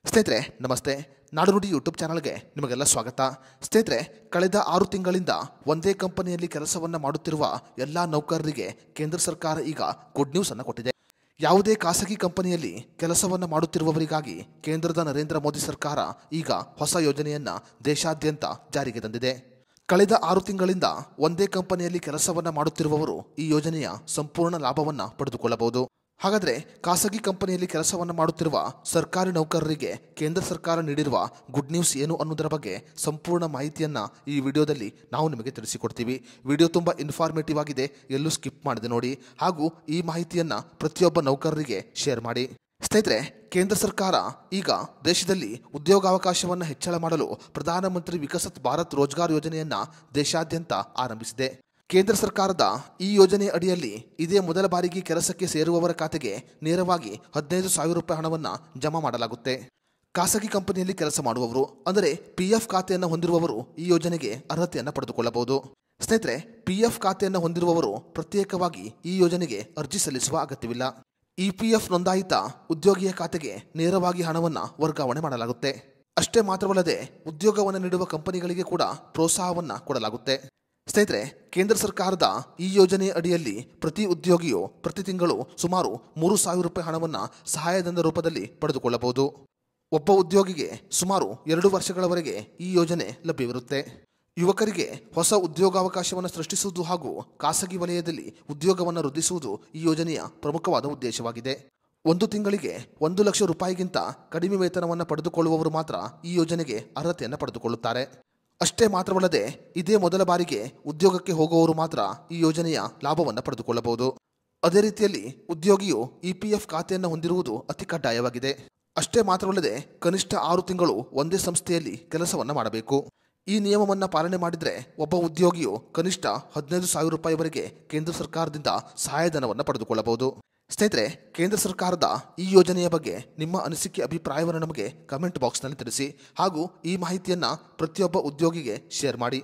ಸ್ನೇಹಿತರೆ ನಮಸ್ತೆ. ನಾಡುನುಡಿ ಯೂಟ್ಯೂಬ್ ಚಾನಲ್ಗೆ ನಿಮಗೆಲ್ಲ ಸ್ವಾಗತ. ಸ್ನೇಹಿತರೆ, ಕಳೆದ 6 ತಿಂಗಳಿಂದ ಒಂದೇ ಕಂಪನಿಯಲ್ಲಿ ಕೆಲಸವನ್ನು ಮಾಡುತ್ತಿರುವ ಎಲ್ಲ ನೌಕರರಿಗೆ ಕೇಂದ್ರ ಸರ್ಕಾರ ಈಗ ಗುಡ್ ನ್ಯೂಸ್ ಅನ್ನು ಕೊಟ್ಟಿದೆ. ಯಾವುದೇ ಖಾಸಗಿ ಕಂಪನಿಯಲ್ಲಿ ಕೆಲಸವನ್ನು ಮಾಡುತ್ತಿರುವವರಿಗಾಗಿ ಕೇಂದ್ರದ ನರೇಂದ್ರ ಮೋದಿ ಸರ್ಕಾರ ಈಗ ಹೊಸ ಯೋಜನೆಯನ್ನು ದೇಶಾದ್ಯಂತ ಜಾರಿಗೆ ತಂದಿದೆ. ಕಳೆದ 6 ತಿಂಗಳಿಂದ ಒಂದೇ ಕಂಪನಿಯಲ್ಲಿ ಕೆಲಸವನ್ನು ಮಾಡುತ್ತಿರುವವರು ಈ ಯೋಜನೆಯ ಸಂಪೂರ್ಣ ಲಾಭವನ್ನು ಪಡೆದುಕೊಳ್ಳಬಹುದು. ಹಾಗಾದರೆ ಖಾಸಗಿ ಕಂಪನಿಯಲ್ಲಿ ಕೆಲಸವನ್ನು ಮಾಡುತ್ತಿರುವ ಸರ್ಕಾರಿ ನೌಕರರಿಗೆ ಕೇಂದ್ರ ಸರ್ಕಾರ ನೀಡಿರುವ ಗುಡ್ ನ್ಯೂಸ್ ಏನು ಅನ್ನೋದರ ಬಗ್ಗೆ ಸಂಪೂರ್ಣ ಮಾಹಿತಿಯನ್ನು ಈ ವಿಡಿಯೋದಲ್ಲಿ ನಾವು ನಿಮಗೆ ತಿಳಿಸಿಕೊಡ್ತೀವಿ. ವಿಡಿಯೋ ತುಂಬ ಇನ್ಫಾರ್ಮೇಟಿವ್ ಆಗಿದೆ, ಎಲ್ಲೂ ಸ್ಕಿಪ್ ಮಾಡದೆ ನೋಡಿ. ಹಾಗೂ ಈ ಮಾಹಿತಿಯನ್ನು ಪ್ರತಿಯೊಬ್ಬ ನೌಕರರಿಗೆ ಶೇರ್ ಮಾಡಿ. ಸ್ನೇಹಿತರೆ, ಕೇಂದ್ರ ಸರ್ಕಾರ ಈಗ ದೇಶದಲ್ಲಿ ಉದ್ಯೋಗಾವಕಾಶವನ್ನು ಹೆಚ್ಚಳ ಮಾಡಲು ಪ್ರಧಾನಮಂತ್ರಿ ವಿಕಸಿತ್ ಭಾರತ್ ರೋಜ್ಗಾರ್ ಯೋಜನೆಯನ್ನು ದೇಶಾದ್ಯಂತ ಆರಂಭಿಸಿದೆ. ಕೇಂದ್ರ ಸರ್ಕಾರದ ಈ ಯೋಜನೆ ಅಡಿಯಲ್ಲಿ ಇದೇ ಮೊದಲ ಬಾರಿಗೆ ಕೆಲಸಕ್ಕೆ ಸೇರುವವರ ಖಾತೆಗೆ ನೇರವಾಗಿ 15,000 ರೂಪಾಯಿ ಹಣವನ್ನು ಜಮಾ ಮಾಡಲಾಗುತ್ತೆ. ಖಾಸಗಿ ಕಂಪನಿಯಲ್ಲಿ ಕೆಲಸ ಮಾಡುವವರು ಅಂದರೆ PF ಖಾತೆಯನ್ನು ಹೊಂದಿರುವವರು ಈ ಯೋಜನೆಗೆ ಅರ್ಹತೆಯನ್ನು ಪಡೆದುಕೊಳ್ಳಬಹುದು. ಸ್ನೇಹಿತರೆ, PF ಖಾತೆಯನ್ನು ಹೊಂದಿರುವವರು ಪ್ರತ್ಯೇಕವಾಗಿ ಈ ಯೋಜನೆಗೆ ಅರ್ಜಿ ಸಲ್ಲಿಸುವ ಅಗತ್ಯವಿಲ್ಲ. EPF ನೋಂದಾಯಿತ ಉದ್ಯೋಗಿಯ ಖಾತೆಗೆ ನೇರವಾಗಿ ಹಣವನ್ನು ವರ್ಗಾವಣೆ ಮಾಡಲಾಗುತ್ತೆ. ಅಷ್ಟೇ ಮಾತ್ರವಲ್ಲದೆ ಉದ್ಯೋಗವನ್ನು ನೀಡುವ ಕಂಪನಿಗಳಿಗೆ ಕೂಡ ಪ್ರೋತ್ಸಾಹವನ್ನು ಕೊಡಲಾಗುತ್ತೆ. ಸ್ನೇಹಿತರೆ, ಕೇಂದ್ರ ಸರ್ಕಾರದ ಈ ಯೋಜನೆ ಅಡಿಯಲ್ಲಿ ಪ್ರತಿ ಉದ್ಯೋಗಿಯು ಪ್ರತಿ ತಿಂಗಳು ಸುಮಾರು 3,000 ರೂಪಾಯಿ ಹಣವನ್ನು ಸಹಾಯಧನದ ರೂಪದಲ್ಲಿ ಪಡೆದುಕೊಳ್ಳಬಹುದು. ಒಬ್ಬ ಉದ್ಯೋಗಿಗೆ ಸುಮಾರು 2 ವರ್ಷಗಳವರೆಗೆ ಈ ಯೋಜನೆ ಲಭ್ಯವಿರುತ್ತೆ. ಯುವಕರಿಗೆ ಹೊಸ ಉದ್ಯೋಗಾವಕಾಶವನ್ನು ಸೃಷ್ಟಿಸುವುದು ಹಾಗೂ ಖಾಸಗಿ ವಲಯದಲ್ಲಿ ಉದ್ಯೋಗವನ್ನು ವೃದ್ಧಿಸುವುದು ಈ ಯೋಜನೆಯ ಪ್ರಮುಖವಾದ ಉದ್ದೇಶವಾಗಿದೆ. ಒಂದು ತಿಂಗಳಿಗೆ 1 ಲಕ್ಷ ರೂಪಾಯಿಗಿಂತ ಕಡಿಮೆ ವೇತನವನ್ನು ಪಡೆದುಕೊಳ್ಳುವವರು ಮಾತ್ರ ಈ ಯೋಜನೆಗೆ ಅರ್ಹತೆಯನ್ನು ಪಡೆದುಕೊಳ್ಳುತ್ತಾರೆ. ಅಷ್ಟೇ ಮಾತ್ರವಲ್ಲದೆ ಇದೇ ಮೊದಲ ಬಾರಿಗೆ ಉದ್ಯೋಗಕ್ಕೆ ಹೋಗುವವರು ಮಾತ್ರ ಈ ಯೋಜನೆಯ ಲಾಭವನ್ನು ಪಡೆದುಕೊಳ್ಳಬಹುದು. ಅದೇ ರೀತಿಯಲ್ಲಿ ಉದ್ಯೋಗಿಯು EPF ಖಾತೆಯನ್ನು ಹೊಂದಿರುವುದು ಅತಿ ಕಡ್ಡಾಯವಾಗಿದೆ. ಅಷ್ಟೇ ಮಾತ್ರವಲ್ಲದೆ ಕನಿಷ್ಠ 6 ತಿಂಗಳು ಒಂದೇ ಸಂಸ್ಥೆಯಲ್ಲಿ ಕೆಲಸವನ್ನು ಮಾಡಬೇಕು. ಈ ನಿಯಮವನ್ನು ಪಾಲನೆ ಮಾಡಿದರೆ ಒಬ್ಬ ಉದ್ಯೋಗಿಯು ಕನಿಷ್ಠ 15,000 ರೂಪಾಯಿವರೆಗೆ ಕೇಂದ್ರ ಸರ್ಕಾರದಿಂದ ಸಹಾಯಧನವನ್ನು ಪಡೆದುಕೊಳ್ಳಬಹುದು. ಸ್ನೇಹಿತರೆ, ಕೇಂದ್ರ ಸರ್ಕಾರದ ಈ ಯೋಜನೆಯ ಬಗ್ಗೆ ನಿಮ್ಮ ಅನಿಸಿಕೆ ಅಭಿಪ್ರಾಯವನ್ನು ನಮಗೆ ಕಮೆಂಟ್ ಬಾಕ್ಸ್ನಲ್ಲಿ ತಿಳಿಸಿ. ಹಾಗೂ ಈ ಮಾಹಿತಿಯನ್ನು ಪ್ರತಿಯೊಬ್ಬ ಉದ್ಯೋಗಿಗೆ ಶೇರ್ ಮಾಡಿ.